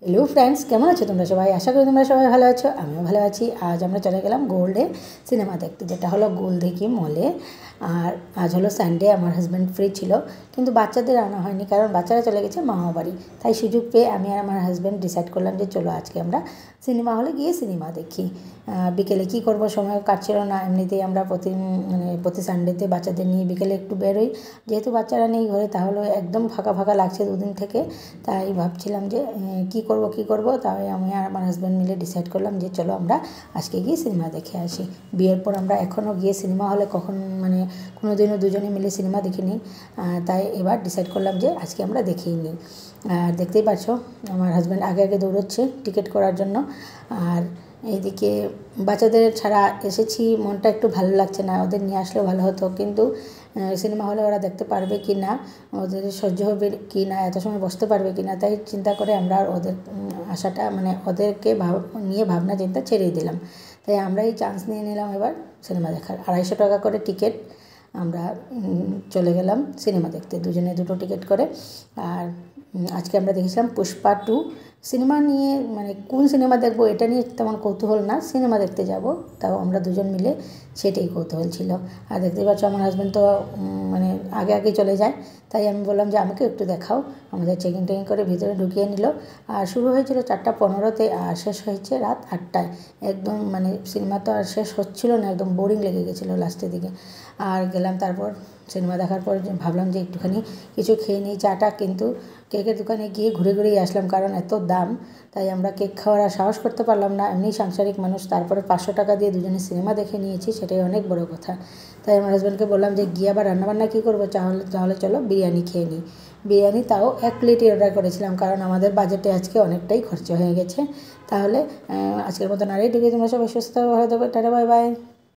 Hello friends, কেমন আছো তোমরা সবাই? আশা করি তোমরা সবাই ভালো আছো। আমিও ভালো আছি। আজ আমরা চলে গেলাম গোল্ডে সিনেমা দেখতে, যেটা হলো গোলদিঘি মলে। আর আজ হলো সানডে, আমার হাজব্যান্ড ফ্রি ছিল, কিন্তু বাচ্চাদের আনা হয়নি কারণ বাচ্চারা চলে গেছে মামা বাড়ি। তাই সুযোগ পেয়ে আমি আর আমার হাজব্যান্ড ডিসাইড করলাম যে চলো আজকে আমরা সিনেমা হলে গিয়ে সিনেমা দেখি। বিকেলে কী করবো, সময় কাটছিল না। এমনিতেই আমরা প্রতি সানডেতে বাচ্চাদের নিয়ে বিকেলে একটু বেরোই। যেহেতু বাচ্চারা নেই ঘরে, তাহলে একদম ফাঁকা ফাঁকা লাগছে দুদিন থেকে। তাই ভাবছিলাম যে কী করব। তাই আমি আর আমার হাজব্যান্ড মিলে ডিসাইড করলাম যে চলো আমরা আজকে গিয়ে সিনেমা দেখে আসি। বিয়ের পর আমরা এখনও গিয়ে সিনেমা হলে কোনো দিনও দুজনে মিলে সিনেমা দেখিনি। তাই এবার ডিসাইড করলাম যে আজকে আমরা দেখেই নিই। আর দেখতেই পাচ্ছো আমার হাজব্যান্ড আগে আগে দৌড়চ্ছে টিকিট করার জন্য। আর এইদিকে বাচ্চাদের ছাড়া এসেছি, মনটা একটু ভালো লাগছে না। ওদের নিয়ে আসলেও ভালো হতো, কিন্তু সিনেমা হলে ওরা দেখতে পারবে কি না, ওদের সহ্য হবে কি না, এত সময় বসতে পারবে কি না, তাই চিন্তা করে আমরা ওদের আশাটা ওদেরকে নিয়ে ভাবনা চিন্তা ছেড়েই দিলাম। তাই আমরা এই চান্স নিয়ে নিলাম এবার সিনেমা দেখার। 250 টাকা করে টিকিট। আমরা চলে গেলাম সিনেমা দেখতে, দুজনে দুটো টিকিট করে। আর আজকে আমরা দেখেছিলাম পুষ্পা 2 সিনেমা নিয়ে, কোন সিনেমা দেখবো এটা নিয়ে তেমন কৌতূহল না, সিনেমা দেখতে যাব, তাও আমরা দুজন মিলে সেটাই কৌতূহল ছিল। আর দেখতেই পাচ্ছ আমার হাজব্যান্ড তো আগে আগে চলে যায়। তাই আমি বললাম যে আমাকে একটু দেখাও। আমাদের চেকিং টেকিং করে ভিতরে ঢুকিয়ে নিল। আর শুরু হয়েছিল 4:15-তে, আর শেষ হয়েছে রাত 8টায়। একদম সিনেমা তো আর শেষ হচ্ছিল না, একদম বোরিং লেগে গেছিলো লাস্টের দিকে। আর গেলাম, তারপর সিনেমা দেখার পর ভাবলাম যে একটুখানি কিছু খেয়ে নিই চাটা, কিন্তু কেকের দোকানে গিয়ে ঘুরে ঘুরেই আসলাম, কারণ এত দাম। তাই আমরা কেক খাওয়ার আর সাহস করতে পারলাম না। এমনি সাংসারিক মানুষ, তারপরে 500 টাকা দিয়ে দুজনে সিনেমা দেখে নিয়েছি, সেটাই অনেক বড় কথা। তাই আমার হাজব্যান্ডকে বললাম যে গিয়ে আবার রান্নাবান্না কী করবো, তাহলে চলো বিরিয়ানি খেয়ে নিই। বিরিয়ানি তাও 1 প্লেটই অর্ডার করেছিলাম, কারণ আমাদের বাজেটে আজকে অনেকটাই খরচা হয়ে গেছে। তাহলে আজকের মতন আর এই ঢুকে তোমরা সবাই সুস্থ ভালো থাকবে। Tata, bye bye.